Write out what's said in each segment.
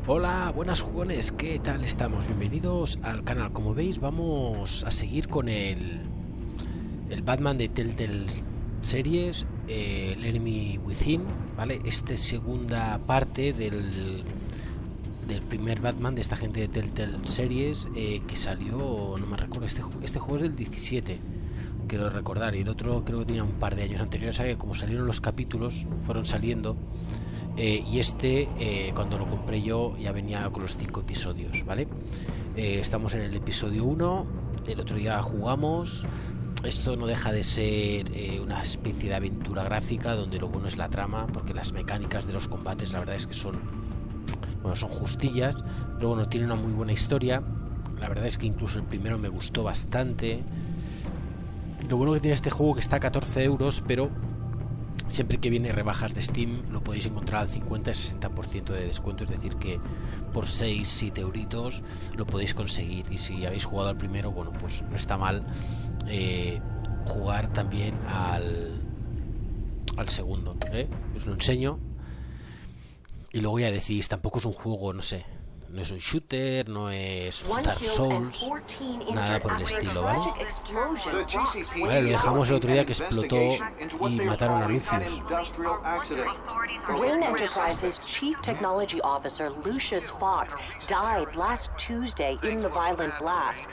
Hola, buenas jugones, ¿qué tal estamos? Bienvenidos al canal. Como veis, vamos a seguir con el Batman de Telltale Series, el Enemy Within, ¿vale? Esta es segunda parte del primer Batman de esta gente de Telltale Series, que salió, no me recuerdo, este juego es del 17, quiero recordar, y el otro creo que tenía un par de años anteriores, ¿sabes? Como salieron los capítulos, fueron saliendo. Y cuando lo compré yo, ya venía con los 5 episodios, ¿vale? Estamos en el episodio 1, el otro día jugamos. Esto no deja de ser una especie de aventura gráfica donde lo bueno es la trama, porque las mecánicas de los combates la verdad es que son justillas, pero bueno, tiene una muy buena historia. La verdad es que incluso el primero me gustó bastante. Lo bueno que tiene este juego que está a 14 euros, pero siempre que viene rebajas de Steam lo podéis encontrar al 50-60% de descuento, es decir que por 6-7 euritos lo podéis conseguir. Y si habéis jugado al primero, bueno, pues no está mal jugar también al segundo, ¿eh? Os lo enseño y luego ya decís. Tampoco es un juego, no sé, no es un shooter, no es Dark Souls, nada por el estilo, ¿vale? Vale, lo dejamos el otro día que explotó y mataron a Lucius. Wayne Enterprises' Chief Technology Officer Lucius Fox died last Tuesday in the violent blast.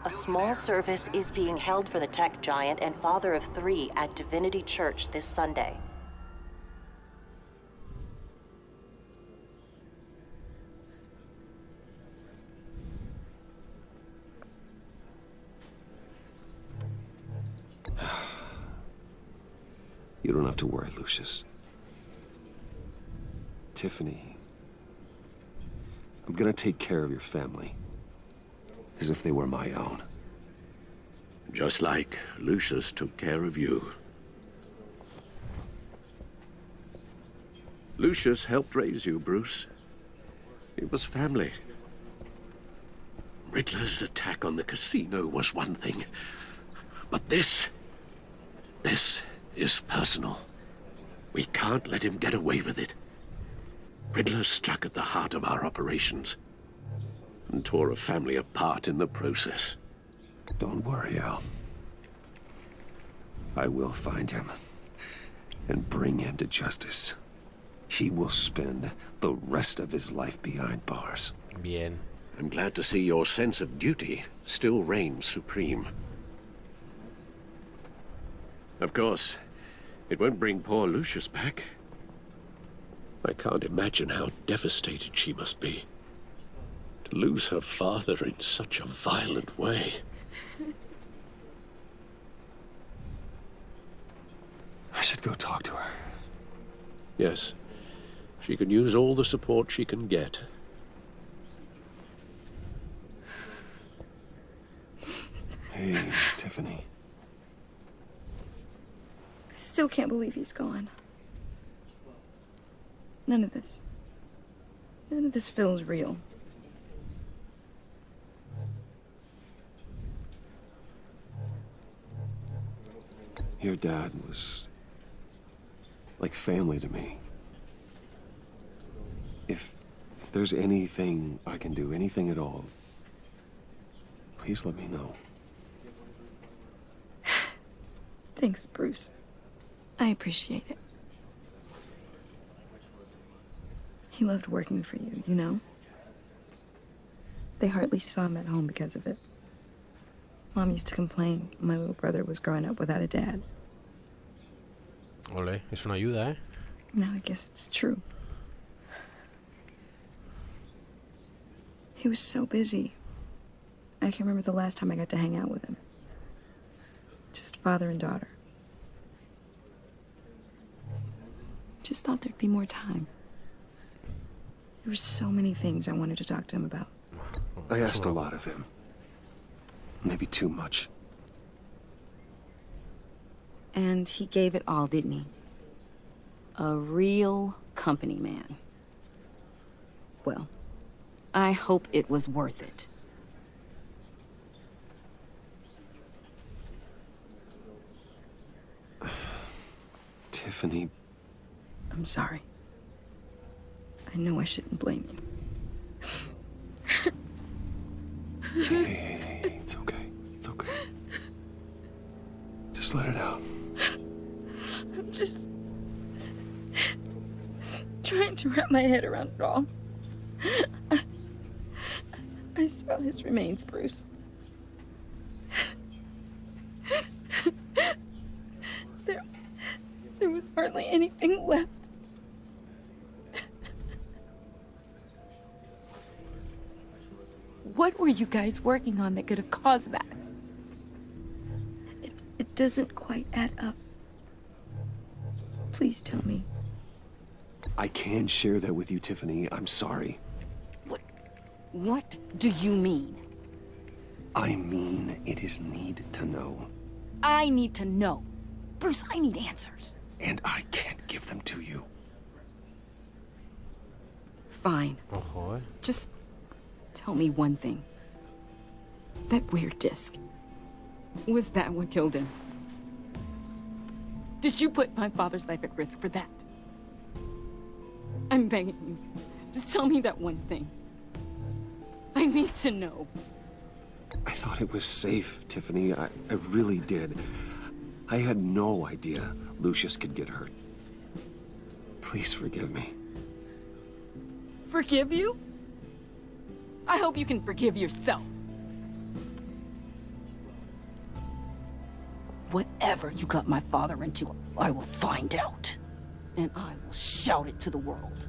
A small service is being held for the tech giant and father of 3 at Divinity Church this Sunday. You don't have to worry, Lucius. Tiffany, I'm gonna take care of your family, as if they were my own. Just like Lucius took care of you. Lucius helped raise you, Bruce. It was family. Riddler's attack on the casino was one thing, but this is personal. We can't let him get away with it. Riddler struck at the heart of our operations and tore a family apart in the process. Don't worry, Al. I will find him and bring him to justice. He will spend the rest of his life behind bars. Bien. I'm glad to see your sense of duty still reigns supreme. Of course, it won't bring poor Lucius back. I can't imagine how devastated she must be. To lose her father in such a violent way. I should go talk to her. Yes, she can use all the support she can get. Hey, Tiffany. I still can't believe he's gone. None of this feels real. Your dad was like family to me. If there's anything I can do, anything at all, please let me know. Thanks, Bruce. I appreciate it. He loved working for you, you know? They hardly saw him at home because of it. Mom used to complain my little brother was growing up without a dad. Ole, es una ayuda, ¿eh? Now I guess it's true. He was so busy. I can't remember the last time I got to hang out with him. Just father and daughter. Just thought there'd be more time. There were so many things I wanted to talk to him about. I asked a lot of him. Maybe too much. And he gave it all, didn't he? A real company man. Well, I hope it was worth it. Tiffany. I'm sorry. I know I shouldn't blame you. Hey, it's okay. It's okay. Just let it out. I'm just trying to wrap my head around it all. I saw his remains, Bruce. There was hardly anything left. What were you guys working on that could have caused that? It doesn't quite add up. Please tell me. I can't share that with you, Tiffany. I'm sorry. What do you mean? I mean, it is need to know. I need to know. Bruce, I need answers. And I can't give them to you. Fine. Ojo, Just tell me one thing. That weird disc. Was that what killed him? Did you put my father's life at risk for that? I'm begging you. Just tell me that one thing. I need to know. I thought it was safe, Tiffany. I really did. I had no idea Lucius could get hurt. Please forgive me. Forgive you? I hope you can forgive yourself. Whatever you got my father into, I will find out. And I will shout it to the world.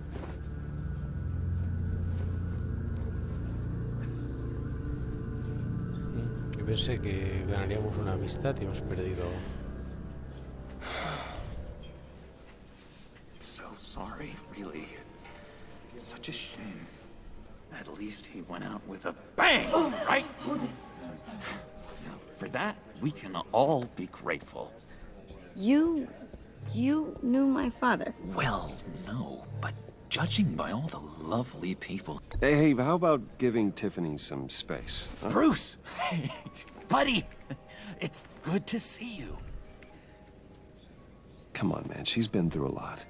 yo pensé que ganaríamos una amistad y hemos perdido. So sorry, really. It's such a shame. At least he went out with a bang, right? Now, for that, we can all be grateful. You knew my father. Well, no, but judging by all the lovely people... Hey, how about giving Tiffany some space? Huh? Bruce! Buddy! It's good to see you. Come on, man. She's been through a lot.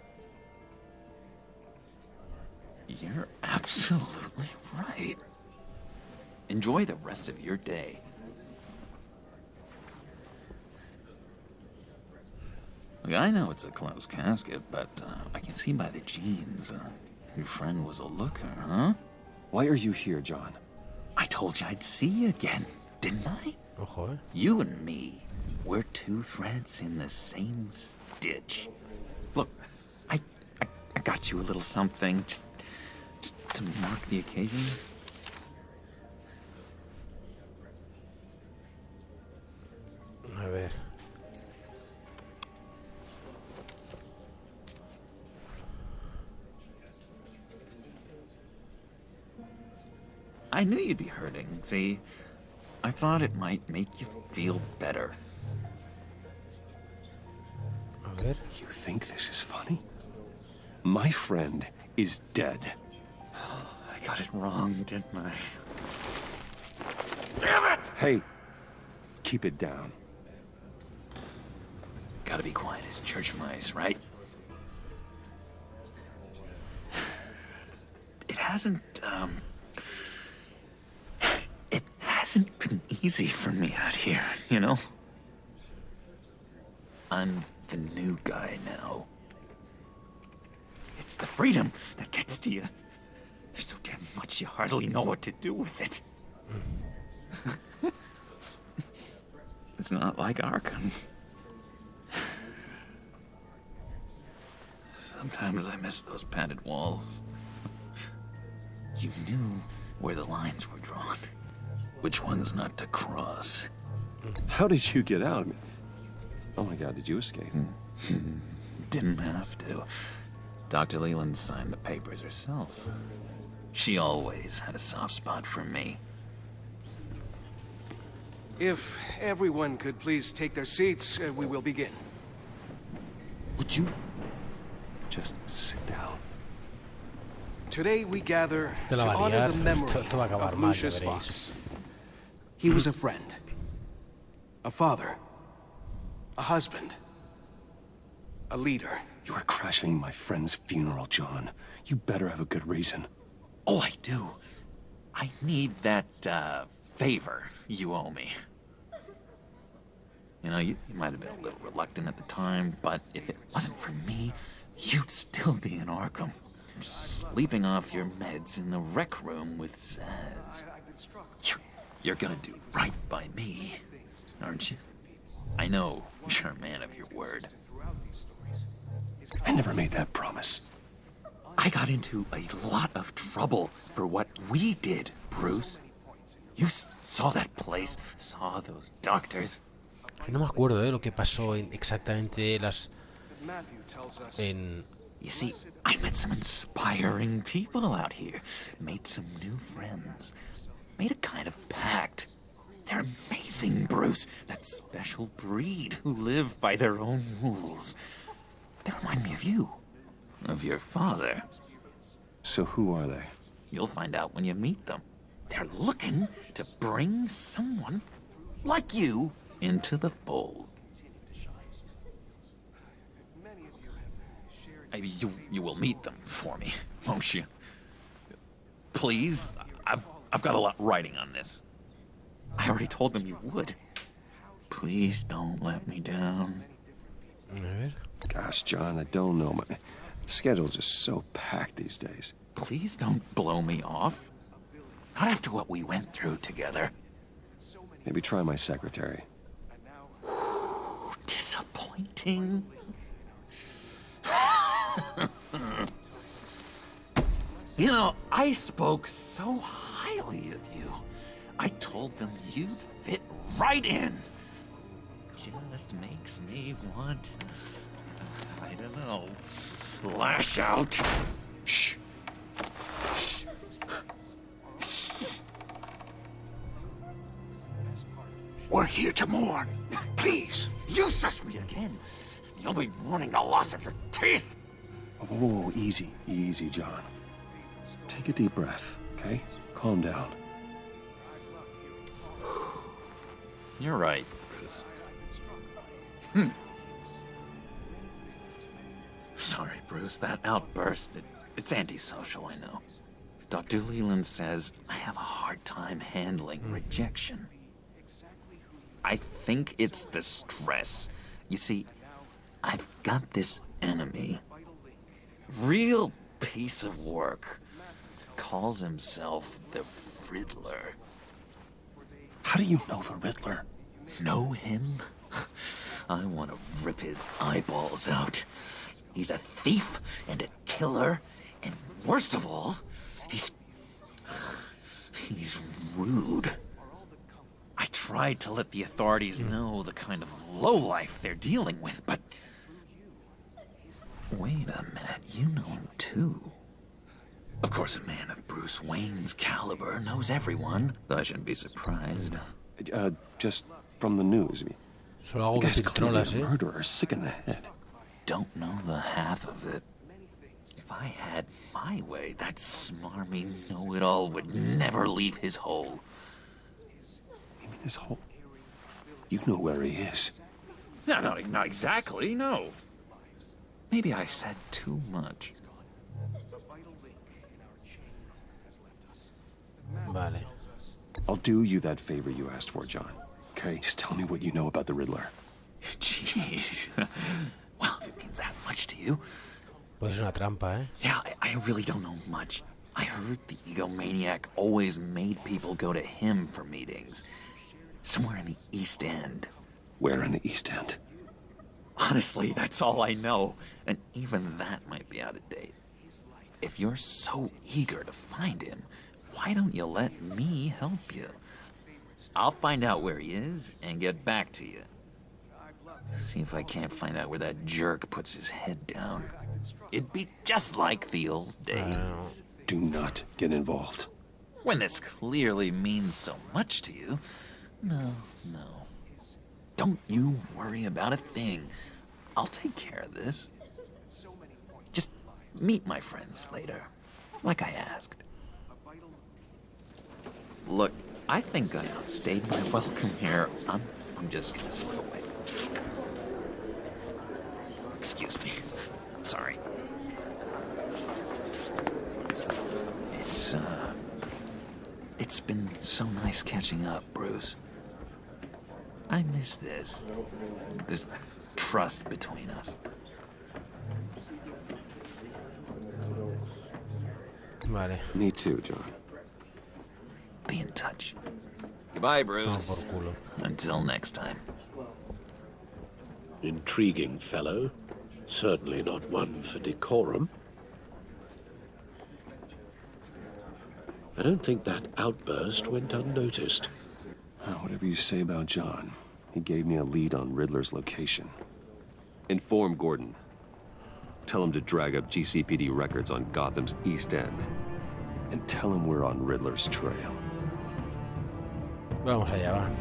You're absolutely right. Enjoy the rest of your day. Look, I know it's a closed casket, but I can see by the jeans, your friend was a looker, huh? Why are you here, John? I told you I'd see you again, didn't I? Ojo, You and me, we're two threads in the same stitch. Look, I got you a little something, just to mark the occasion. A ver. I knew you'd be hurting, see? I thought it might make you feel better. A ver. You think this is funny? My friend is dead. I got it wrong, didn't I? Damn it! Hey, keep it down. Gotta be quiet as church mice, right? It hasn't been easy for me out here, you know? I'm the new guy now. It's the freedom that gets to you. There's so damn much you hardly know what to do with it. It's not like Arkham. Sometimes I miss those padded walls. You knew where the lines were drawn. Which ones not to cross. How did you get out? Oh my God, did you escape? Didn't have to. Dr. Leland signed the papers herself. She always had a soft spot for me. If everyone could please take their seats, we will begin. Would you just sit down? Today we gather Te to la va a honor liar. the memory Esto va a acabar of mal, ya Lucius veréis. Fox. He was a friend, a father, a husband, a leader. You are crashing my friend's funeral, John. You better have a good reason. Oh, I do. I need that, favor you owe me. You know, you might have been a little reluctant at the time, but if it wasn't for me, you'd still be in Arkham, sleeping off your meds in the rec room with Zaz. You're gonna do right by me, aren't you? I know you're a man of your word. I never made that promise. I got into a lot of trouble for what we did, Bruce. You saw that place, saw those doctors. No me acuerdo de lo que pasó exactamente en... You see, I met some inspiring people out here. Made some new friends. Made a kind of pact. They're amazing, Bruce. That special breed who live by their own rules. They remind me of you. Of your father. So who are they? You'll find out when you meet them. They're looking to bring someone like you into the fold. You will meet them for me, won't you? Please? I've got a lot riding on this. I already told them you would. Please don't let me down. Gosh, John, I don't know. My schedule's just so packed these days. Please don't blow me off. Not after what we went through together. Maybe try my secretary. Disappointing. You know, I spoke so highly of you. I told them you'd fit right in. Just makes me want, I don't know, lash out. Shh. Shh. Shh. We're here to mourn. Please, you shush me again. You'll be mourning the loss of your teeth. Whoa, easy, easy, John. Take a deep breath, okay? Calm down. You're right, Bruce. Sorry, Bruce, that outburst, it's antisocial, I know. Dr. Leland says I have a hard time handling rejection. I think it's the stress. You see, I've got this enemy. Real piece of work. Calls himself the Riddler. How do you know the Riddler? Know him? I want to rip his eyeballs out. He's a thief and a killer, and worst of all, he's rude. I tried to let the authorities know the kind of lowlife they're dealing with, but... Wait a minute, you know him too. Of course, a man of Bruce Wayne's caliber knows everyone, so I shouldn't be surprised. Just from the news. Solo algo The guy's que clearly controlas, a murderer, sick in the head. Don't know the half of it. If I had my way, that smarmy know-it-all would never leave his hole. You mean his hole? You know where he is. No, not exactly, no. Maybe I said too much. Vale. I'll do you that favor you asked for, John. Okay, just tell me what you know about the Riddler. Jeez. Well, if it means that much to you. Pues es una trampa, ¿eh? Yeah, I really don't know much. I heard the egomaniac always made people go to him for meetings. Somewhere in the East End. Where in the East End? Honestly, that's all I know. And even that might be out of date. If you're so eager to find him, why don't you let me help you? I'll find out where he is and get back to you. See if I can't find out where that jerk puts his head down. It'd be just like the old days. Do not get involved. When this clearly means so much to you. No. Don't you worry about a thing. I'll take care of this. Just meet my friends later, like I asked. Look, I think I outstayed my welcome here. I'm just gonna slip away. Excuse me. I'm sorry. It's been so nice nice catching up, Bruce. I miss this. This trust between us. Vale. Me too, John. Be in touch. Goodbye, Toma Bruce. por culo. Until next time. Intriguing fellow. Certainly not one for decorum. I don't think that outburst went unnoticed. Whatever you say about John, he gave me a lead on Riddler's location. Inform Gordon. Tell him to drag up GCPD records on Gotham's East End. And tell him we're on Riddler's trail. Vamos allá, va.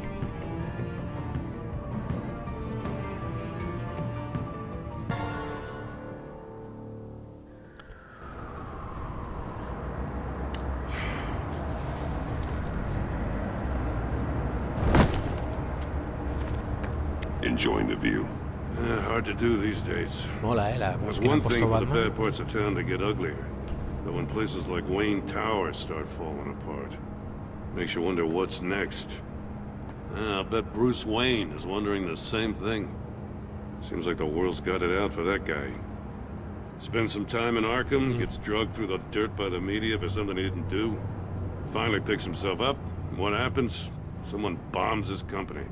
Enjoying the view. Hard to do these days. Mola, la It's voz que le han one thing puesto for the Batman. bad parts of town to get uglier. But when places like Wayne Tower start falling apart, makes you wonder what's next. I'll bet Bruce Wayne is wondering the same thing. Seems like the world's got it out for that guy. Spends some time in Arkham, gets drugged through the dirt by the media for something he didn't do. Finally picks himself up, and what happens? Someone bombs his company.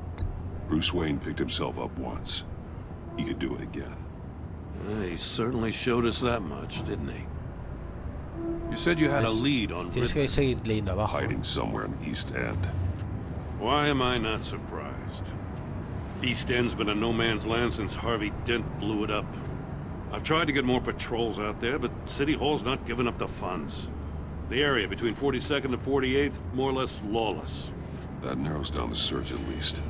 Bruce Wayne picked himself up once. He could do it again. He certainly showed us that much, didn't he? You said you had a lead on Tienes Riddler. que seguir leyendo abajo. Hiding somewhere in the East End. Why am I not surprised? East End's been a no man's land since Harvey Dent blew it up. I've tried to get more patrols out there, but City Hall's not giving up the funds. The area between 42nd and 48th, more or less lawless. That narrows down the search at least.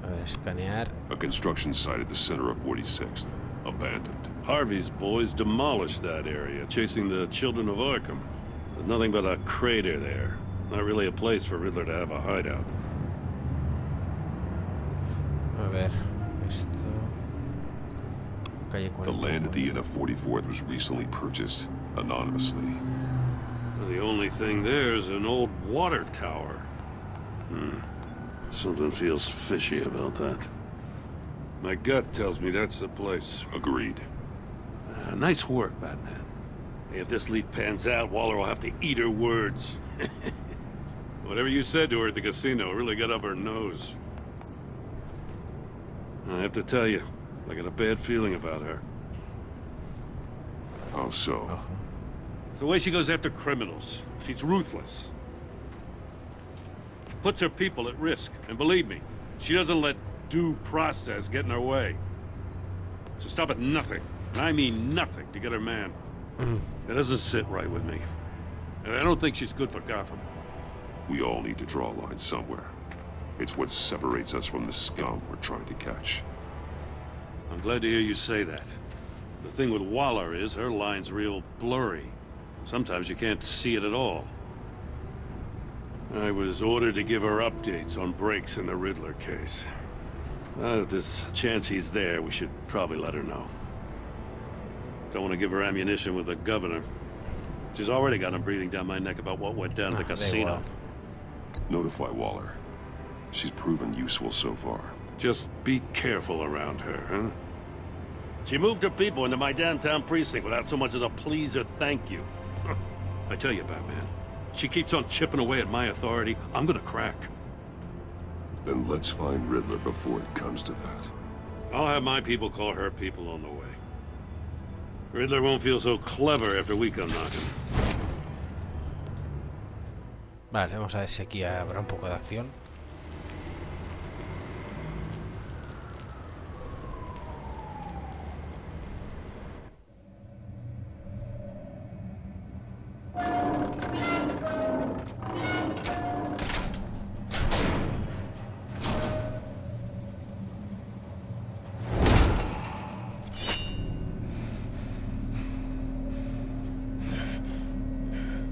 A ver, escanear. A construction site at the center of 46th. Abandoned. Harvey's boys demolished that area, chasing the children of Arkham. There's nothing but a crater there. Not really a place for Riddler to have a hideout. A ver, esto. Calle The 40. land at the end of 44th was recently purchased anonymously. The only thing there is an old water tower. Something feels fishy about that. My gut tells me that's the place. Agreed. Nice work, Batman. Hey, if this lead pans out, Waller will have to eat her words. Whatever you said to her at the casino really got up her nose. I have to tell you, I got a bad feeling about her. How so? It's the way she goes after criminals. She's ruthless. Puts her people at risk. And believe me, she doesn't let due process get in her way. She'll stop at nothing, and I mean nothing, to get her man. It doesn't sit right with me. And I don't think she's good for Gotham. We all need to draw a line somewhere. It's what separates us from the scum we're trying to catch. I'm glad to hear you say that. The thing with Waller is her line's real blurry. Sometimes you can't see it at all. I was ordered to give her updates on breaks in the Riddler case. If there's a chance he's there, we should probably let her know. Don't want to give her ammunition with the governor. She's already got him breathing down my neck about what went down at the casino. Notify Waller. She's proven useful so far. Just be careful around her, huh? She moved her people into my downtown precinct without so much as a please or thank you. I tell you, Batman, she keeps on chipping away at my authority, I'm gonna crack. Then let's find Riddler before it comes to that. I'll have my people call her people on the way. Riddler won't feel so clever after we come knocking. Vale, vamos a ver si aquí habrá un poco de acción.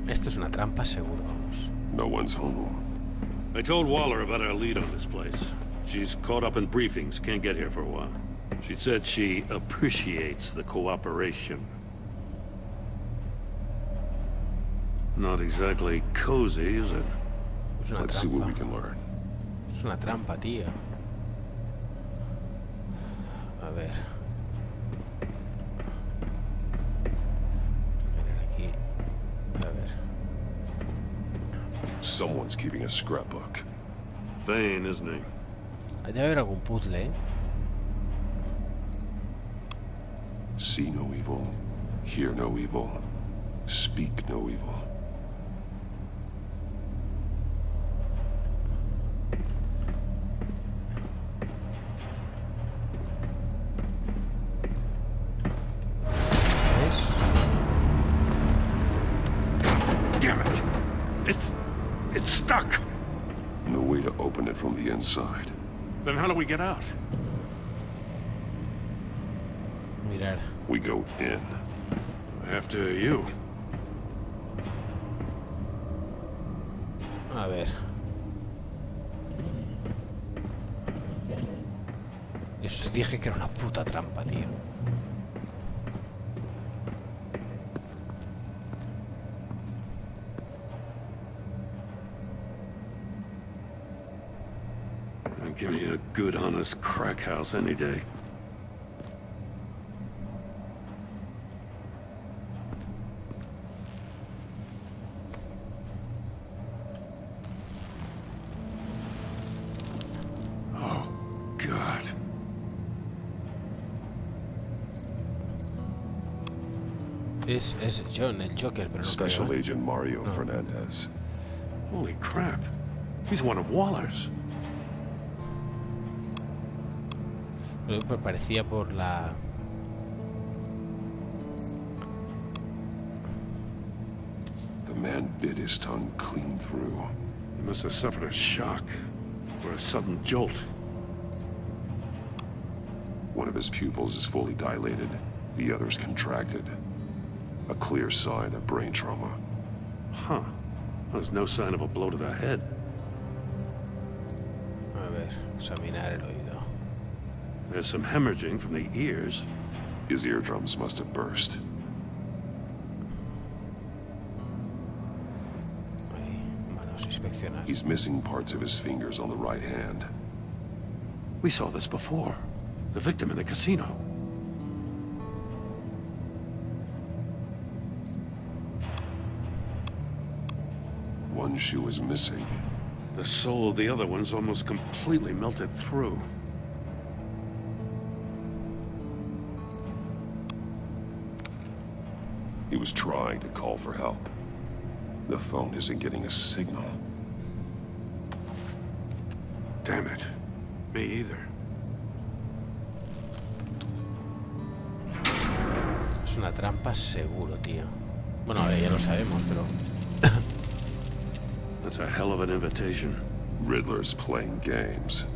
Esto es una trampa seguro, vamos. No one's home. I told Waller about our lead on this place. She's caught up in briefings, can't get here for a while. She said she appreciates the cooperation. Not exactly cozy, is it? Es una Let's see what we trampa. can learn. Es una trampa, tío. A ver. Mirar aquí. A ver. Someone's keeping a scrapbook. Thane, isn't he? Debe haber algún puzzle, ¿eh? See no evil, hear no evil, speak no evil. ¿Ves? Damn it! It's stuck! No way to open it from the inside. Then how do we get out? Mirar. We go in. After you. A ver. Os dije que era una puta trampa, tío. Give me a good, honest crack house any day. Oh, God. Es John, el Joker, pero no Special creo, ¿eh? Agent Mario Fernandez. Holy crap. He's one of Waller's. Pero parecía por la... The man bit his tongue clean through. He must have suffered a shock or a sudden jolt. One of his pupils is fully dilated, the other's contracted. A clear sign of brain trauma. Huh. There's no sign of a blow to the head. A ver, examinar el oído. There's some hemorrhaging from the ears. His eardrums must have burst. Ahí, manos, inspeccionar. He's missing parts of his fingers on the right hand. We saw this before. The victim in the casino. One shoe is missing. The sole of the other one's almost completely melted through. He was trying to call for help. The phone isn't getting a signal. Damn it. Me either. Es una trampa seguro, tío. Bueno, a ver, ya lo sabemos, pero... That's a hell of an invitation. Riddler's playing games.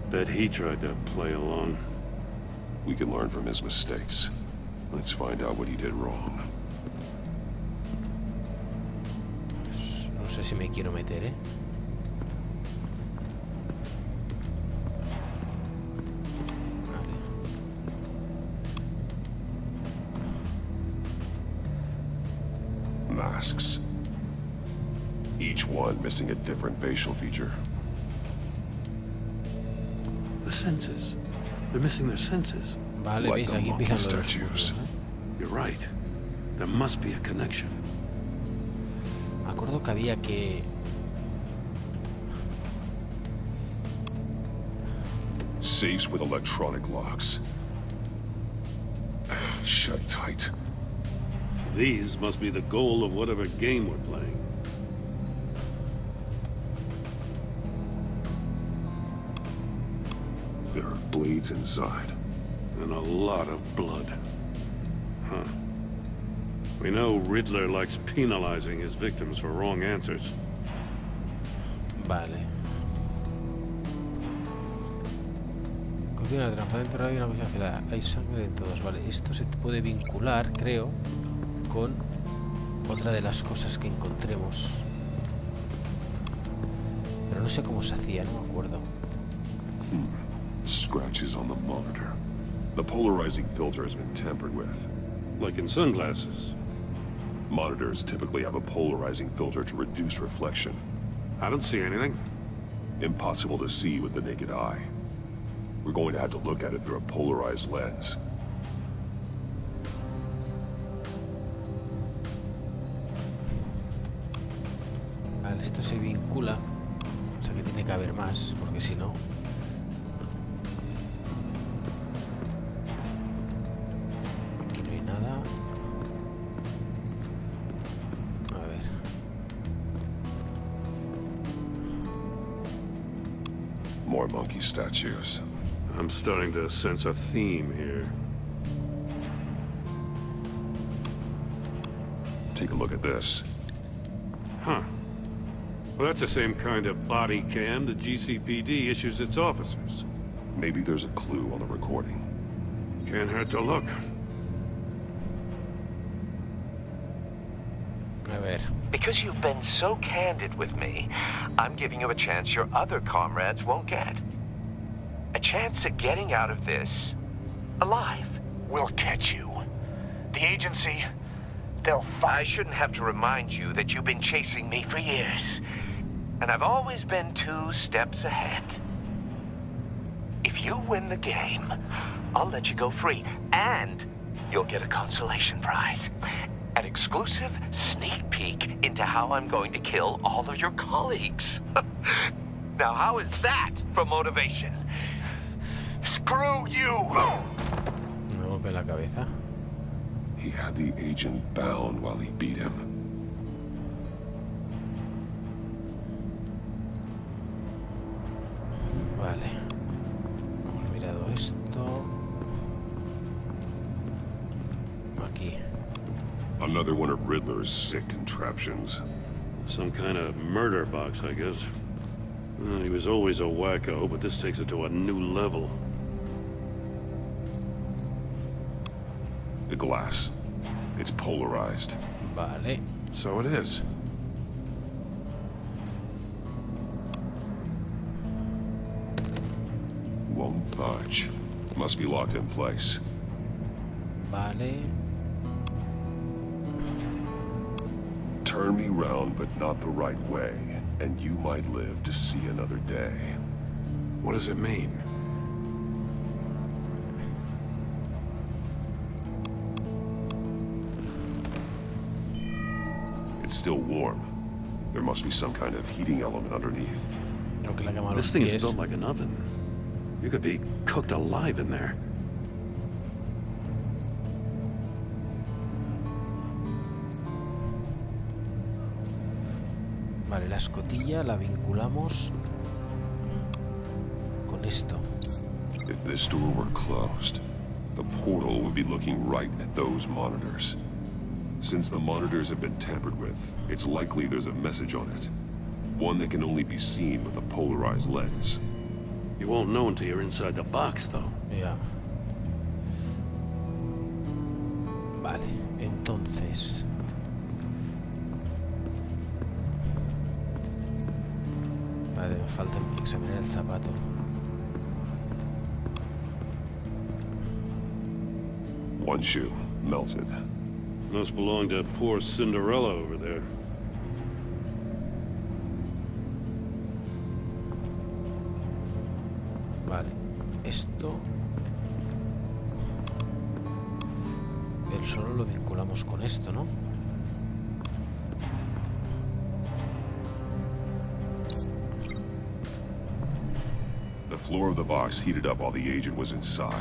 Bet he tried to play along. We can learn from his mistakes. Let's find out what he did wrong. No sé si me quiero meter, ¿eh? Vale. Masks. Each one missing a different facial feature. The senses. They're missing their senses. Vale, Like veis, the aquí monkey empiezan los... statues. You're right. There must be a connection. Me acuerdo que había que... Safes with electronic locks. Shut tight. These must be the goal of whatever game we're playing. There are blades inside. And a lot of blood. Huh. We know Riddler likes penalizing his victims for wrong answers. Vale. Contiene una trampa dentro, hay una cosa afilada. Hay sangre en todos. Vale, esto se puede vincular, creo, con otra de las cosas que encontremos. Pero no sé cómo se hacía, no me acuerdo. Scratches on the monitor. The polarizing filter has been tampered with. Like in sunglasses. Monitors typically have a polarizing filter to reduce reflection. I don't see anything. Impossible to see with the naked eye. We're going to have to look at it through a polarized lens. Vale, esto se vincula. O sea que tiene que haber más, porque si no... Aquí no hay nada. A ver. More monkey statues. I'm starting to sense a theme here. Take a look at this. Huh. Well, that's the same kind of body cam the GCPD issues its officers. Maybe there's a clue on the recording. Can't hurt to look. A ver. Because you've been so candid with me, I'm giving you a chance your other comrades won't get. A chance at getting out of this alive. We'll catch you. The agency, they'll I shouldn't have to remind you that you've been chasing me for years. And I've always been 2 steps ahead. If you win the game, I'll let you go free. And you'll get a consolation prize. An exclusive sneak peek into how I'm going to kill all of your colleagues. Now, how is that for motivation? screw you! Me golpea en la cabeza. He had the agent bound while he beat him. Vale. Hemos mirado esto. Aquí. Another one of Riddler's sick contraptions. Some kind of murder box, I guess. Well, he was always a wacko, but this takes it to a new level. The glass. It's polarized. Vale. So it is. Won't budge. Must be locked in place. Vale. Turn me round, but not the right way, and you might live to see another day. What does it mean? It's still warm. There must be some kind of heating element underneath. Creo que la cama a This los thing pies. is built like an oven. You could be cooked alive in there. Vale, la escotilla la vinculamos con esto. If this door were closed, the portal would be looking right at those monitors. Since the monitors have been tampered with, it's likely there's a message on it. One that can only be seen with a polarized lens. You won't know until you're inside the box, though. Ya. Vale, entonces... Vale, me falta examinar el zapato. One shoe, melted. Must belong to poor Cinderella over there. Vale, esto... El solo lo vinculamos con esto, ¿no? The floor of the box heated up while the agent was inside.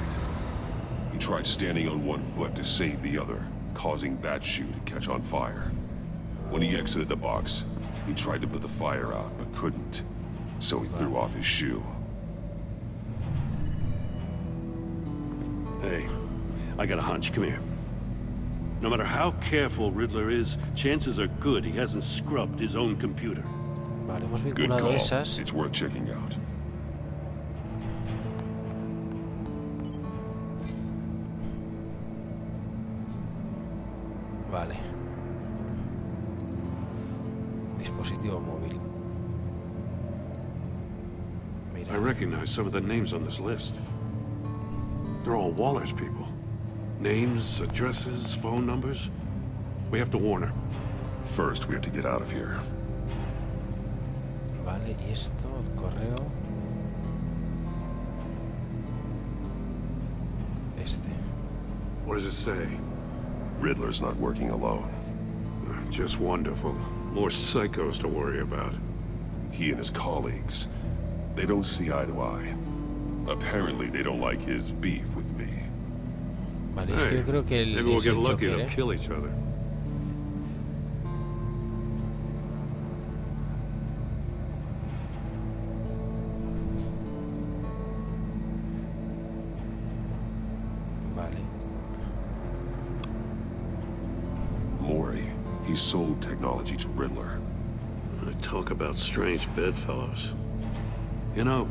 He tried standing on one foot to save the other, causing that shoe to catch on fire. When he exited the box, he tried to put the fire out, but couldn't. So he threw off his shoe. Hey, I got a hunch. Come here. No matter how careful Riddler is, chances are good he hasn't scrubbed his own computer. Vale, hemos Good vinculado call. esas. It's worth checking out. Vale. Dispositivo móvil. I Mira. recognize some of the names on this list. They're all Waller's people. Names, addresses, phone numbers. We have to warn her. First, we have to get out of here. Vale, y esto, el correo. Este. What does it say? Riddler's not working alone. Just wonderful. More psychos to worry about. He and his colleagues, they don't see eye to eye. Apparently, they don't like his beef with me. Vale, es que yo creo que el, maybe we'll es get el lucky Joker, to kill each other. Vale. Maury, he sold technology to Riddler. Talk about strange bedfellows. You know,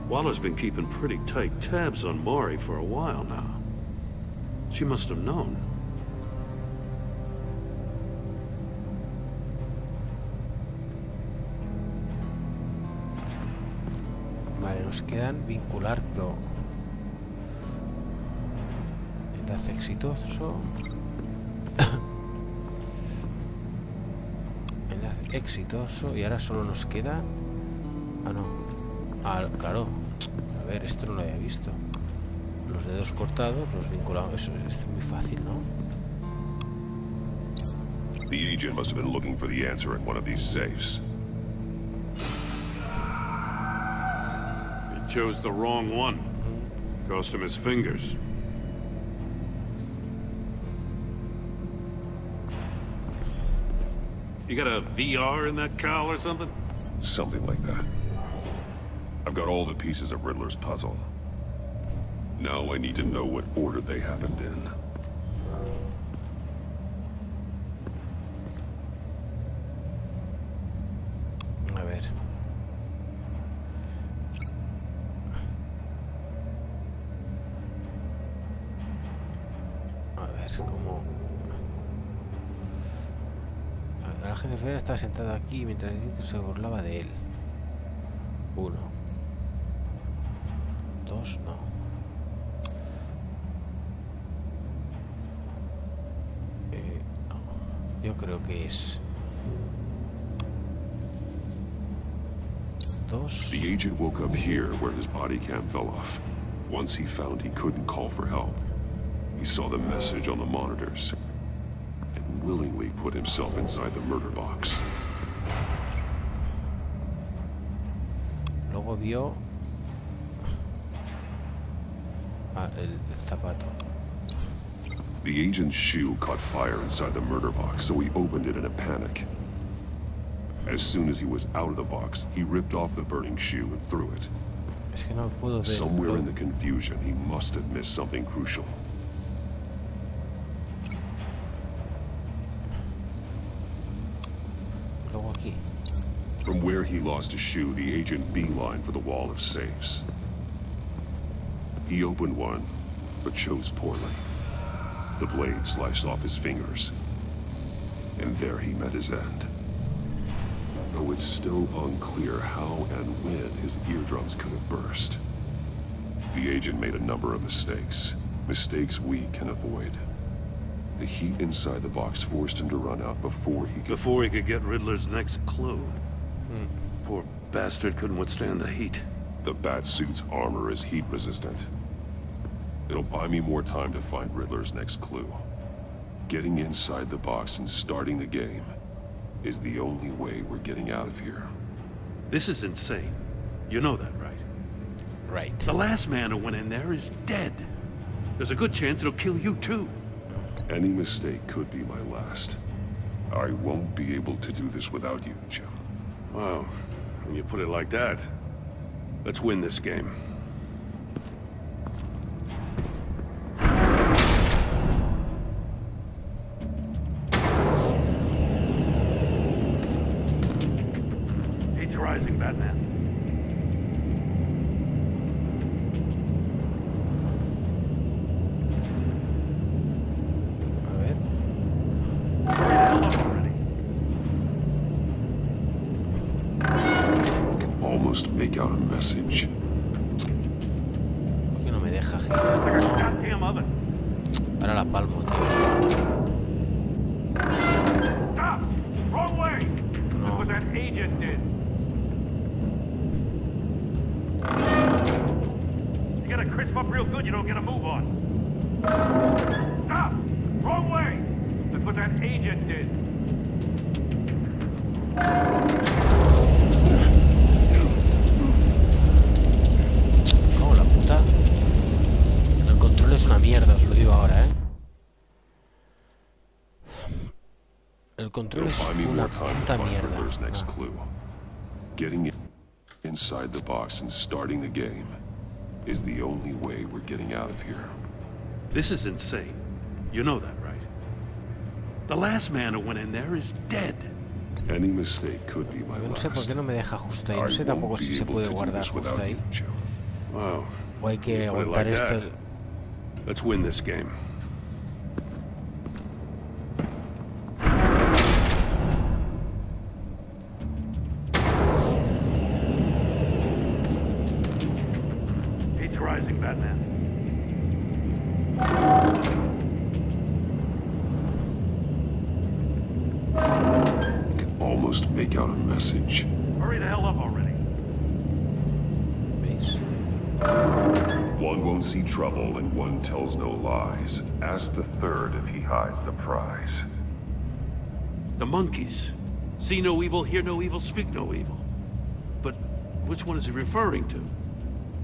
Waller's been keeping pretty tight tabs on Maury for a while now. She must have known. Vale, nos quedan vincular, pero... Enlace exitoso. Enlace exitoso. Y ahora solo nos queda... Ah, no. Ah, claro. A ver, esto no lo había visto. Los dedos cortados, los vinculamos. Eso es muy fácil, ¿no? The agent must have been looking for the answer in one of these safes. He chose the wrong one. Cost him his fingers. You got a VR in that cowl or something? Something like that. I've got all the pieces of Riddler's puzzle. Now I need to know what order they happened in. A ver. A ver, cómo... La agente federal estaba sentada aquí mientras el editor se burlaba de él. 1. 2, no. No. Yo creo que es... 2. The agent woke up here where his body cam fell off. Once he found he couldn't call for help, he saw the message on the monitors and willingly put himself inside the murder box. Luego vio el zapato. The agent's shoe caught fire inside the murder box, so he opened it in a panic. As soon as he was out of the box, he ripped off the burning shoe and threw it. Es que no puedo ver. Somewhere in the confusion, he must have missed something crucial. Luego aquí. From where he lost a shoe, the agent beelined for the wall of safes. He opened one, but chose poorly. The blade sliced off his fingers. And there he met his end. Though it's still unclear how and when his eardrums could have burst. The agent made a number of mistakes. Mistakes we can avoid. The heat inside the box forced him to run out before he could get Riddler's next clue. Poor bastard couldn't withstand the heat. The Batsuit's armor is heat resistant. It'll buy me more time to find Riddler's next clue. Getting inside the box and starting the game is the only way we're getting out of here. This is insane. You know that, right? Right. The last man who went in there is dead. There's a good chance it'll kill you too. Any mistake could be my last. I won't be able to do this without you, Jim. Well, when you put it like that, let's win this game. Heat's rising, Batman. A ver. Almost make out a message. ¿Por qué no me deja girar? No. Ahora la palmo, tío. good you don't get a move on. Stop! Wrong way! That's what that agent did. Oh, la puta. El control es una mierda, os lo digo ahora, El control es una puta mierda. Getting inside the box and starting the game is the only way we're getting out of here. This is insane. You know that, right? The last man who went in there is dead. Any mistake could be my No sé por last. qué no me deja justo ahí. No sé tampoco si se puede guardar justo ahí. Wow. O hay que You put it aguantar like esto. that. Let's win this game. He's rising, Batman. I can almost make out a message. Hurry the hell up already. ¿Veis? One won't see trouble and one tells no lies. Ask the third if he hides the prize. The monkeys. See no evil, hear no evil, speak no evil. But which one is he referring to?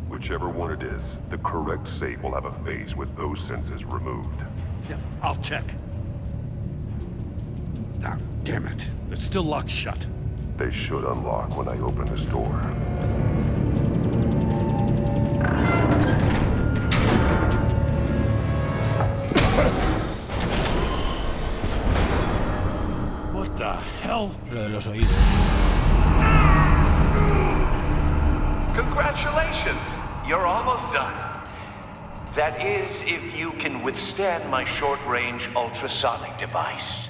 Whichever one it is, the correct safe will have a face with those senses removed. Yeah, I'll check. Ah, damn it. It's still locked shut. They should unlock when I open this door. What the hell? Lo de los oídos. Congratulations! You're almost done. That is, if you can withstand my short-range ultrasonic device.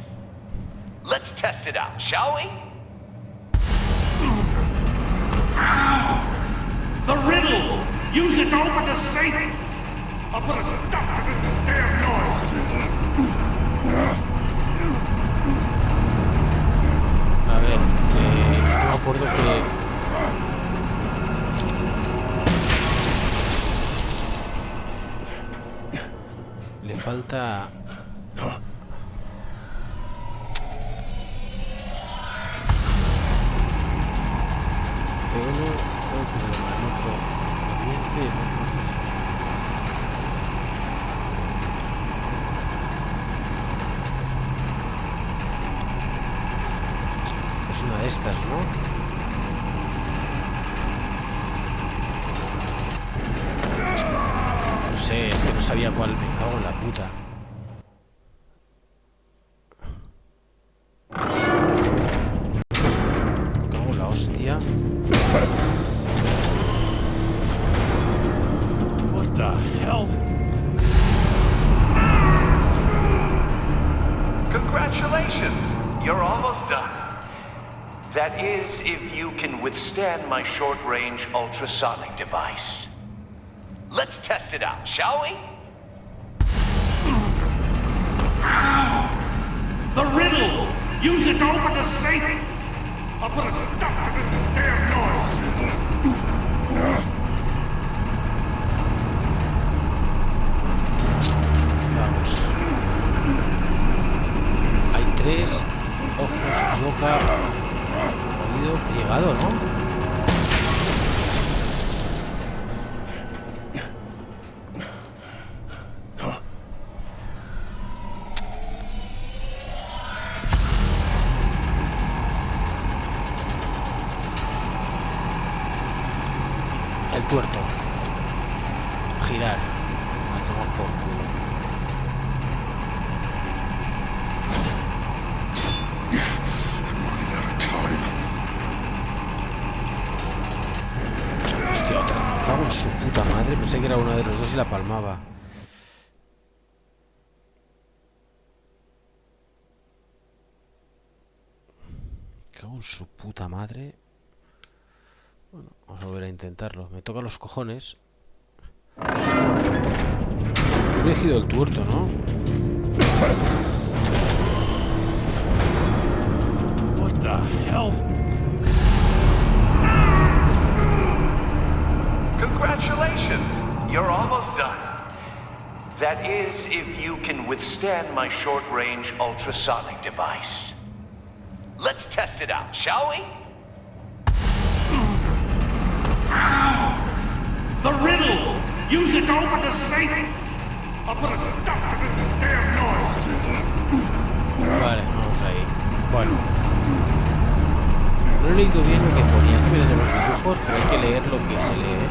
Let's test it out, shall we? The riddle! Use it to open the safe! I'll put a stop to this damn noise! A ver, no me acuerdo que... Le falta... Pero no... el otro... ambiente, el otro... Es una de estas, ¿no? No sé, es que no sabía cuál. Me cago en la puta. Me cago en la hostia. What the hell? Congratulations! You're almost done. That is, if you can withstand my short-range ultrasonic device. Let's test it out, shall we? The riddle! Use it to open the safe! I'll put a stop to this damn noise! Vamos. Hay 3 ojos, boca, oídos. He llegado, ¿no? El tuerto. Girar. A tomar por culo. Hostia, otra. Me cago en su puta madre. Pensé que era uno de los dos y la palmaba. Me cago en su puta madre. Bueno, vamos a volver a intentarlo. Me toca los cojones. He elegido el tuerto, ¿no? What the hell? Congratulations! You're almost done. That is, if you can withstand my short-range ultrasonic device. Let's test it out, shall we? The riddle! Use it to open the safe! I'll put a stop to this damn noise! Vale, vamos ahí. Bueno. No he leído bien lo que ponía. Estoy mirando los dibujos, pero hay que leer lo que se lee.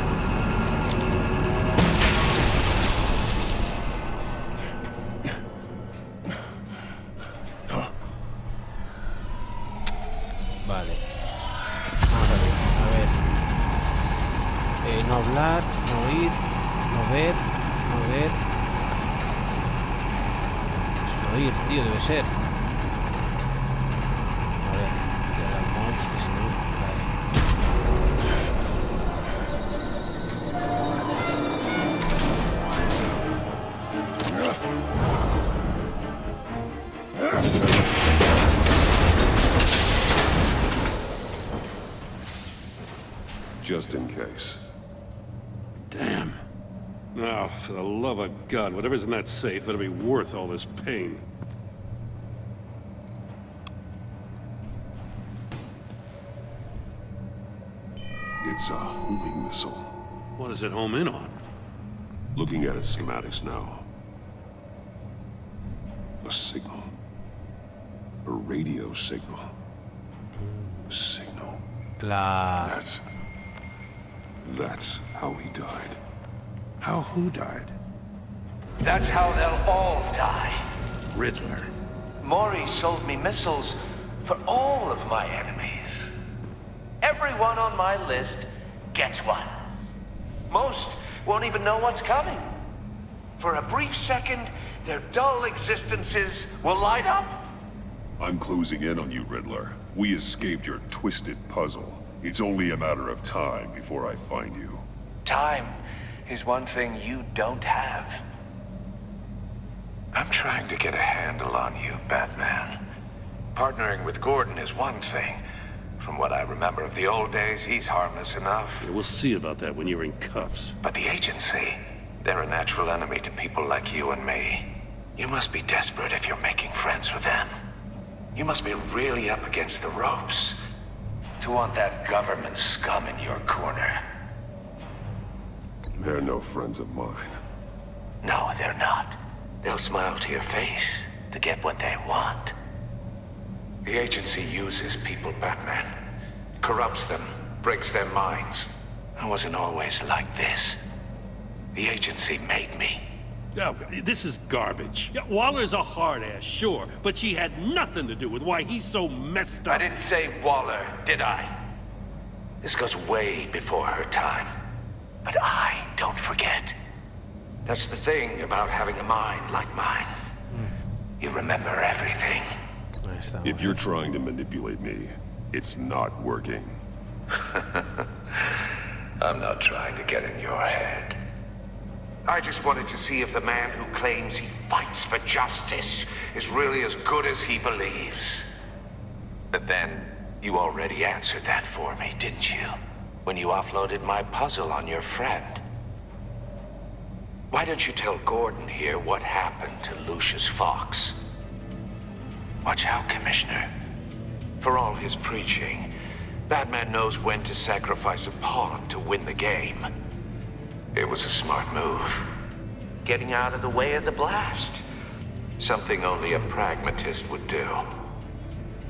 Vale. Vamos a ver. No hablar, no oír, no ver, no ver. No oír, tío, debe ser. A ver, ya el mouse que se me Just in case. Damn. Now, for the love of God, whatever's in that safe better be worth all this pain. It's a homing missile. What does it home in on? Looking at its schematics now. A signal. A radio signal. A signal. That's how he died. How who died? That's how they'll all die. Riddler. Maury sold me missiles for all of my enemies. Everyone on my list gets one. Most won't even know what's coming. For a brief second, their dull existences will light up. I'm closing in on you, Riddler. We escaped your twisted puzzle. It's only a matter of time before I find you. Time is one thing you don't have. I'm trying to get a handle on you, Batman. Partnering with Gordon is one thing. From what I remember of the old days, he's harmless enough. Yeah, we'll see about that when you're in cuffs. But the agency, they're a natural enemy to people like you and me. You must be desperate if you're making friends with them. You must be really up against the ropes to want that government scum in your corner. They're no friends of mine. No, they're not. They'll smile to your face to get what they want. The agency uses people, Batman. Corrupts them, breaks their minds. I wasn't always like this. The agency made me. Oh, this is garbage. Yeah, Waller's a hard-ass, sure, but she had nothing to do with why he's so messed up. I didn't say Waller, did I? This goes way before her time. But I don't forget. That's the thing about having a mind like mine. You remember everything. If you're trying to manipulate me, it's not working. I'm not trying to get in your head. I just wanted to see if the man who claims he fights for justice is really as good as he believes. But then, you already answered that for me, didn't you? When you offloaded my puzzle on your friend. Why don't you tell Gordon here what happened to Lucius Fox? Watch out, Commissioner. For all his preaching, Batman knows when to sacrifice a pawn to win the game. It was a smart move. Getting out of the way of the blast. Something only a pragmatist would do.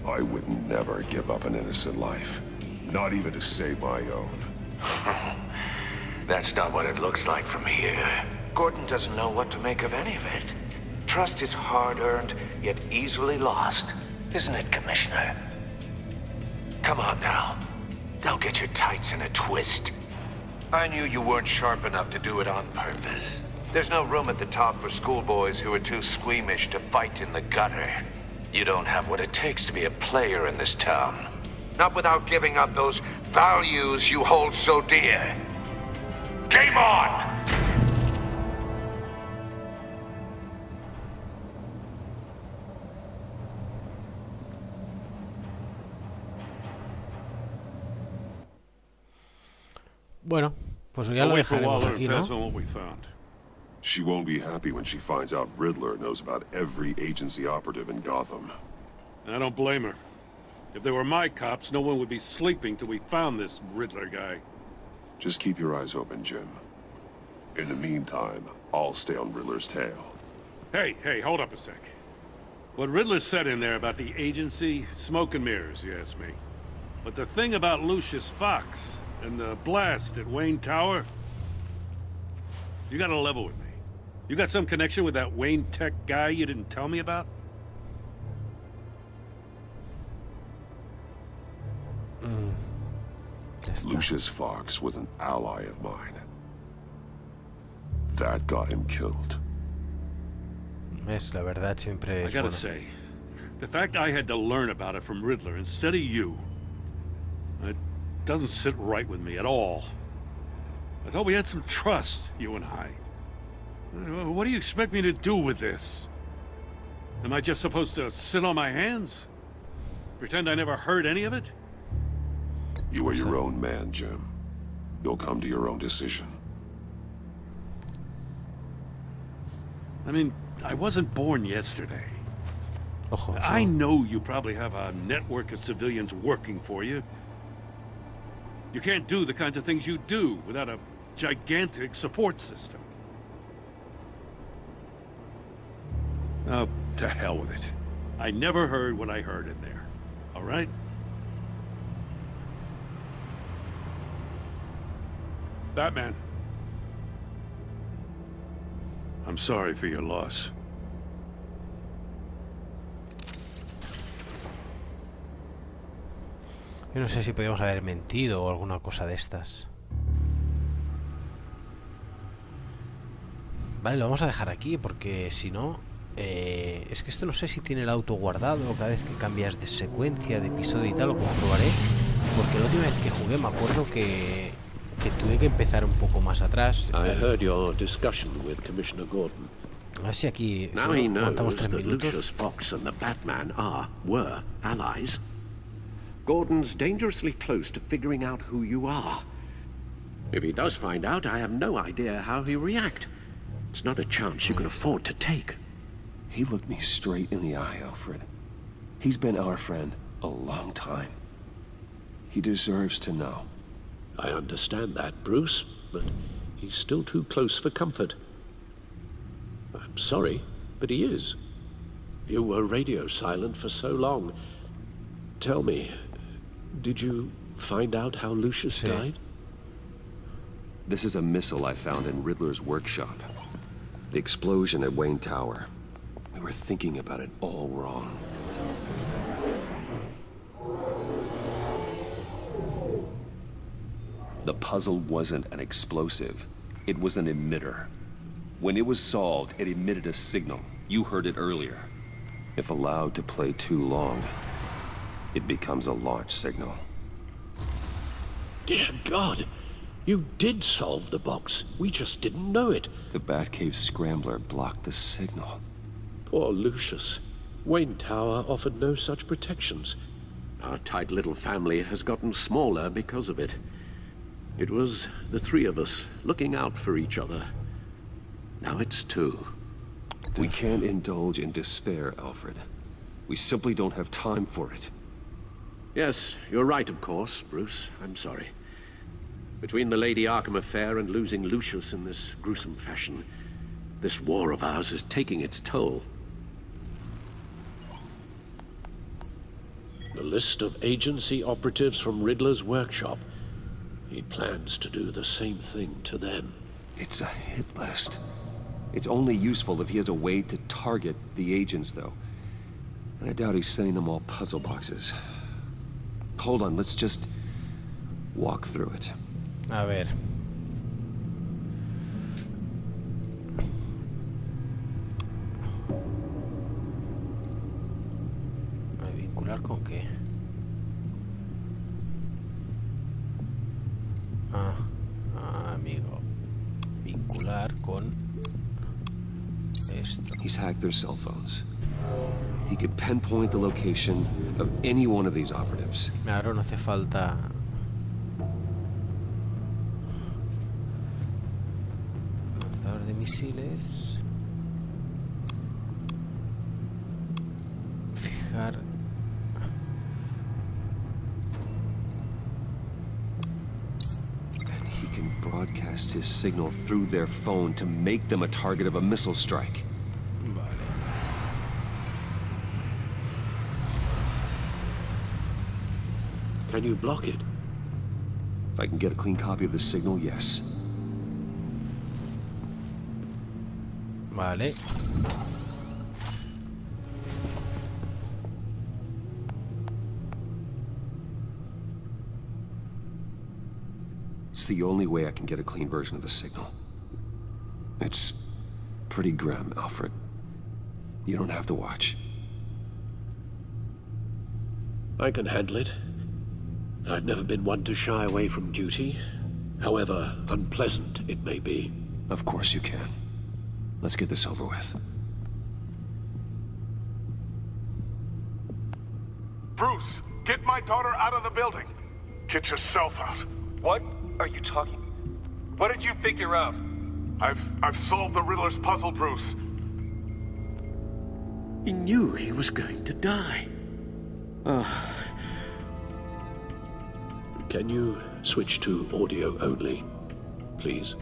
I would never give up an innocent life. Not even to save my own. That's not what it looks like from here. Gordon doesn't know what to make of any of it. Trust is hard-earned, yet easily lost. Isn't it, Commissioner? Come on now. Don't get your tights in a twist. I knew you weren't sharp enough to do it on purpose. There's no room at the top for schoolboys who are too squeamish to fight in the gutter. You don't have what it takes to be a player in this town. Not without giving up those values you hold so dear. Game on! Bueno, pues ya lo dejaremos aquí, ¿no? She won't be happy when she finds out Riddler knows about every agency operative in Gotham. I don't blame her. If they were my cops, no one would be sleeping till we found this Riddler guy. Just keep your eyes open, Jim. In the meantime, I'll stay on Riddler's tail. Hey, hold up a sec. What Riddler said in there about the agency, smoke and mirrors, you ask me. But the thing about Lucius Fox and the blast at Wayne Tower, you gotta level with me. You got some connection with that Wayne Tech guy you didn't tell me about? Lucius Fox was an ally of mine. That got him killed. Es la verdad siempre I es gotta bueno. say, the fact I had to learn about it from Riddler instead of you, it doesn't sit right with me at all. I thought we had some trust, you and I. What do you expect me to do with this? Am I just supposed to sit on my hands? Pretend I never heard any of it? You are your own man, Jim. You'll come to your own decision. I mean, I wasn't born yesterday. Ojo, I know you probably have a network of civilians working for you. You can't do the kinds of things you do without a gigantic support system. Oh, to hell with it. I never heard what I heard in there. All right? Batman. I'm sorry for your loss. Yo no sé si podríamos haber mentido o alguna cosa de estas. Vale, lo vamos a dejar aquí porque si no... es que esto no sé si tiene el auto guardado cada vez que cambias de secuencia, de episodio y tal, lo comprobaré. Porque la última vez que jugué me acuerdo que tuve que empezar un poco más atrás. I heard your discussion with Commissioner Gordon. A ver si aquí Now he knows aguantamos 3 that minutos. Lucius Fox and the Batman were allies. Gordon's dangerously close to figuring out who you are. If he does find out, I have no idea how he'll react. It's not a chance you can afford to take. He looked me straight in the eye, Alfred. He's been our friend a long time. He deserves to know. I understand that, Bruce, but he's still too close for comfort. I'm sorry, but he is. You were radio silent for so long. Tell me, did you find out how Lucius died? This is a missile I found in Riddler's workshop. The explosion at Wayne Tower. We were thinking about it all wrong. The puzzle wasn't an explosive. It was an emitter. When it was solved, it emitted a signal. You heard it earlier. If allowed to play too long, it becomes a launch signal. Dear God, you did solve the box. We just didn't know it. The Batcave scrambler blocked the signal. Poor Lucius. Wayne Tower offered no such protections. Our tight little family has gotten smaller because of it. It was the three of us looking out for each other. Now it's two. We can't indulge in despair, Alfred. We simply don't have time for it. Yes, you're right, of course, Bruce. I'm sorry. Between the Lady Arkham affair and losing Lucius in this gruesome fashion, this war of ours is taking its toll. The list of agency operatives from Riddler's workshop. He plans to do the same thing to them. It's a hit list. It's only useful if he has a way to target the agents, though. And I doubt he's sending them all puzzle boxes. Hold on, let's just walk through it. A ver. ¿Vincular con qué? Amigo. Vincular con esto. He's hacked their cell phones. He could pinpoint the location of any one of these operatives. Ahora no hace falta. Lanzador de misiles. Fijar. And he can broadcast his signal through their phone to make them a target of a missile strike. Vale. Can you block it? If I can get a clean copy of the signal, yes. Vale. It's the only way I can get a clean version of the signal. It's pretty grim, Alfred. You don't have to watch. I can handle it. I've never been one to shy away from duty, however unpleasant it may be. Of course you can. Let's get this over with. Bruce, get my daughter out of the building. Get yourself out. What are you talking? What did you figure out? I've solved the Riddler's puzzle, Bruce. He knew he was going to die. Can you switch to audio only, please?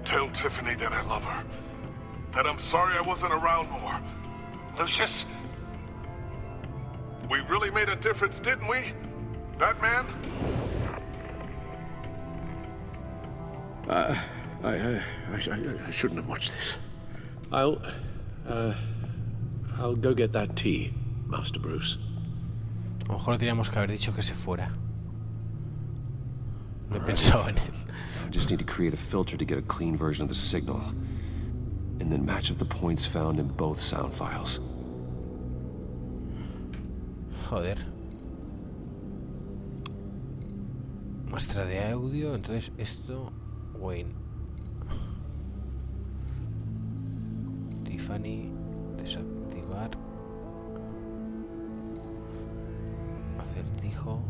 Tell Tiffany that I love her. That I'm sorry I wasn't around more. Lucius, we really made a difference, didn't we? That man? I shouldn't have watched this. I'll go get that tea, Master Bruce. A lo mejor teníamos que haber dicho que se fuera. No he pensado en él. I just need to create a filter to get a clean version of the signal. And then match up the points found in both sound files. Joder. Muestra de audio. Entonces esto... Wayne. Tiffany. Desactivar. Acertijo.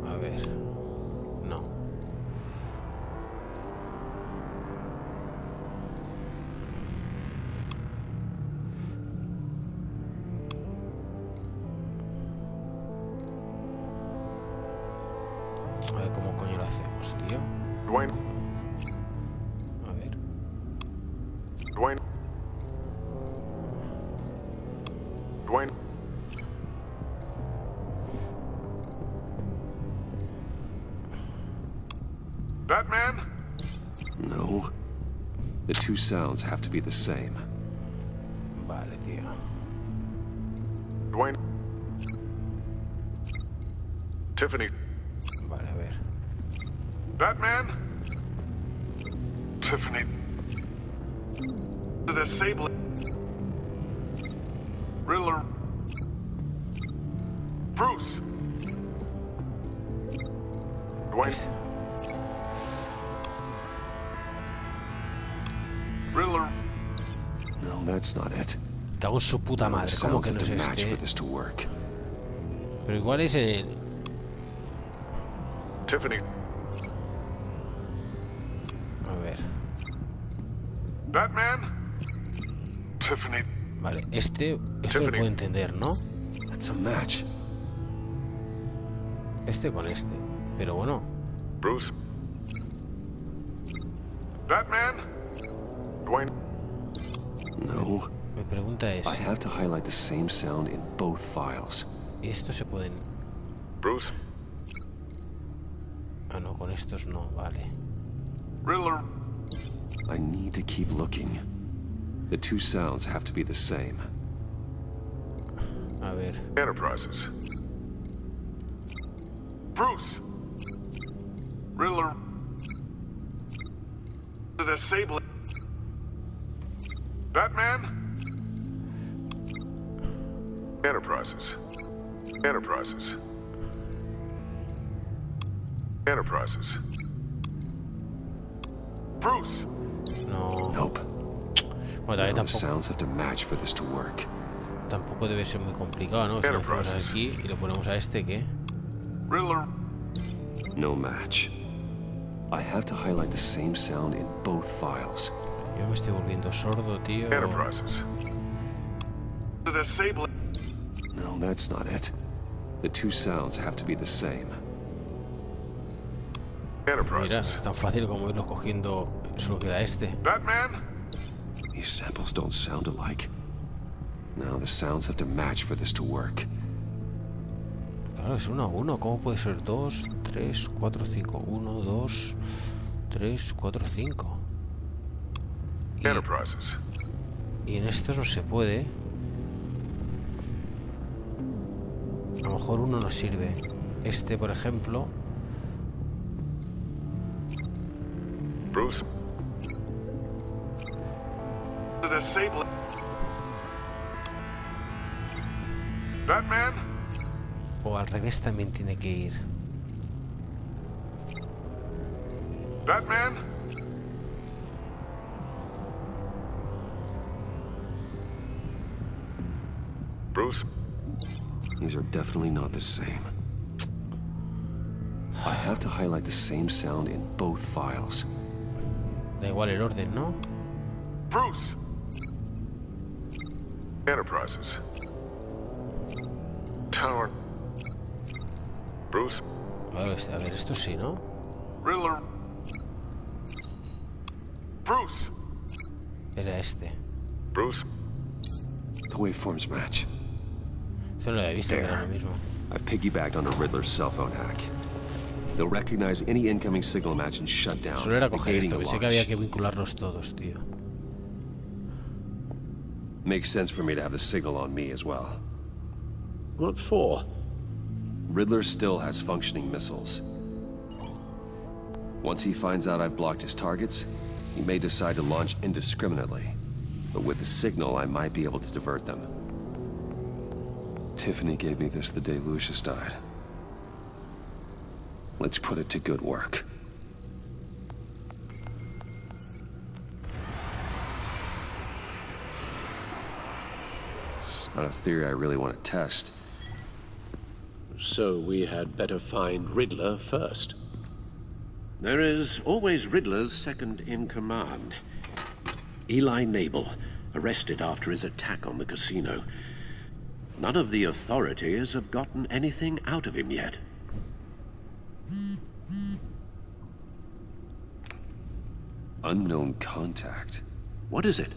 A ver. No. A ver cómo coño lo hacemos, tío. Dwayne. A ver. Dwayne. Dwayne. That man? No. The two sounds have to be the same. Vale, tío. Dwayne. Tiffany. Vale, a ver. That man? Tiffany. The disabling. Riddler. Bruce. Dwayne. Riddler. No, that's not it. Cago en su puta madre. ¿Cómo que no es este? Pero igual es el... Tiffany. A ver. Batman. Tiffany. Vale, esto lo puedo entender, ¿no? That's a match. Este con este. Pero bueno. Bruce. Batman. Dwayne. No. Mi pregunta es... I have to highlight the same sound in both files. ¿Y estos se pueden...? Bruce. Ah, no, con estos no, vale. Riddler. I need to keep looking. The two sounds have to be the same. A ver. Enterprises. Bruce. Riddler. The disabling. Batman. Enterprises. Enterprises. Enterprises. Bruce. No. Nope. Bueno, The sounds have to match for this to work. tampoco debe ser muy complicado, ¿no? Si lo hacemos aquí y lo ponemos a este, ¿qué? Riddler. No match. I have to highlight the same sound in both files. Yo me estoy volviendo sordo, tío. Enterprises. No, that's not it. The two sounds have to be the same. Mira, es tan fácil como irlos cogiendo. Solo queda este. Batman? These samples don't sound alike. Now the sounds have to match for this to work. Claro, es 1 a 1. ¿Cómo puede ser 2, 3, 4, 5? 1, 2, 3, 4, 5. Enterprises. Y en estos no se puede. A lo mejor uno nos sirve. Este, por ejemplo. Bruce. Batman. O al revés también tiene que ir. Batman. Bruce. These are definitely not the same. I have to highlight the same sound in both files. Da igual el orden, ¿no? Bruce. Enterprises. Tower. Bruce. A ver, esto sí, ¿no? Riddler. Bruce. Era este. Bruce. The waveforms match. Esto no lo había visto, que era lo mismo. I've piggybacked onto Riddler's cell phone hack. They'll recognize any incoming signal match and shut down. Solo era coger negating esto, the pensé que launch. había que vincularlos todos, tío. Makes sense for me to have the signal on me as well. What for? Riddler still has functioning missiles. Once he finds out I've blocked his targets, he may decide to launch indiscriminately. But with the signal, I might be able to divert them. Tiffany gave me this the day Lucius died. Let's put it to good work. It's not a theory I really want to test. So we had better find Riddler first. There is always Riddler's second in command. Eli Nabel, arrested after his attack on the casino. None of the authorities have gotten anything out of him yet. Unknown contact. What is it?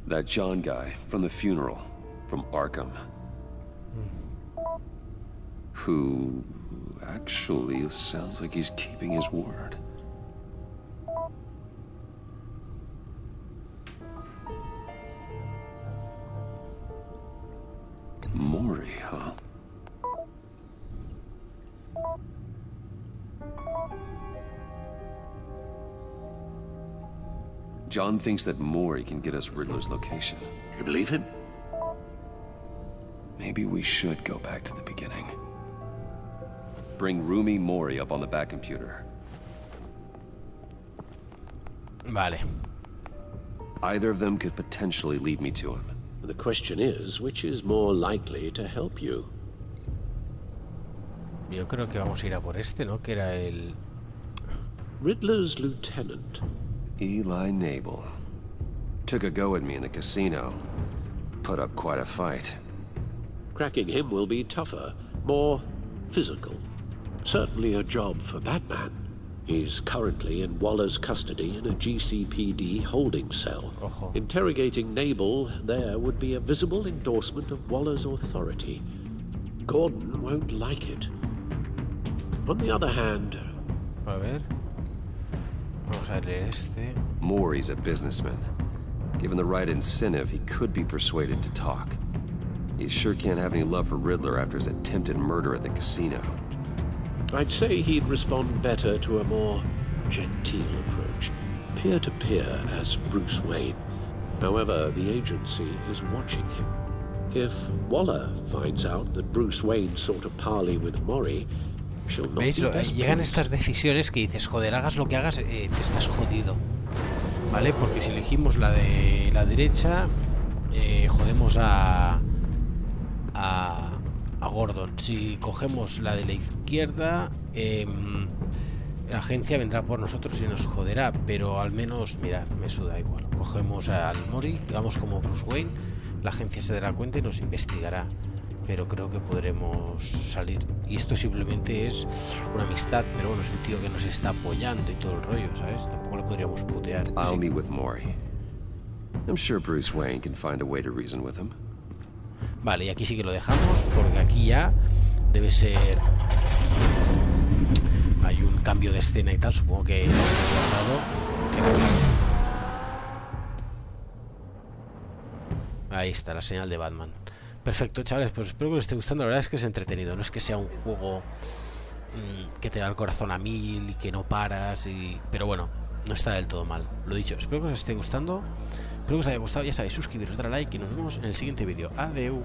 That John guy from the funeral, from Arkham. Who actually sounds like he's keeping his word. Mori, huh? John thinks that Mori can get us Riddler's location. You believe him? Maybe we should go back to the beginning. Bring Rumi Mori up on the back computer. Vale. Either of them could potentially lead me to him. The question is, which is more likely to help you? Yo creo que vamos a ir a por este, ¿no? Que era el... Riddler's lieutenant. Eli Nabel. Took a go at me in the casino. Put up quite a fight. Cracking him will be tougher, more physical. Certainly a job for Batman. He's currently in Waller's custody in a GCPD holding cell. Ojo. Interrogating Nabel there would be a visible endorsement of Waller's authority. Gordon won't like it. On the other hand... A ver... Vamos a leer este... Mori's a businessman. Given the right incentive, he could be persuaded to talk. He sure can't have any love for Riddler after his attempted murder at the casino. I'd say he'd respond better to a more genteel approach, peer-to-peer as Bruce Wayne. However, the agency is watching him. If Waller finds out that Bruce Wayne sought a parley with Mori, she'll not ¿Veis? be best Llegan pleased. estas decisiones que dices, joder, hagas lo que hagas, te estás jodido. ¿Vale? Porque si elegimos la de la derecha, jodemos a Gordon. Si cogemos la de la izquierda, la agencia vendrá por nosotros y nos joderá, pero al menos, mirad, me suda igual. Cogemos al Mori, vamos como Bruce Wayne, la agencia se dará cuenta y nos investigará, pero creo que podremos salir. Y esto simplemente es una amistad, pero bueno, es un tío que nos está apoyando y todo el rollo, ¿sabes? Tampoco le podríamos putear. I'll meet with Mori. I'm sure Bruce Wayne can find a way to reason with him. Vale, y aquí sí que lo dejamos, porque aquí ya debe ser... Hay un cambio de escena y tal, supongo que... Ahí está, la señal de Batman. Perfecto, chavales, pues espero que os esté gustando. La verdad es que es entretenido, no es que sea un juego que te da el corazón a mil y que no paras, pero bueno, no está del todo mal. Lo dicho, espero que os esté gustando, espero que os haya gustado. Ya sabéis, suscribiros, darle a like y nos vemos en el siguiente vídeo. Adeu.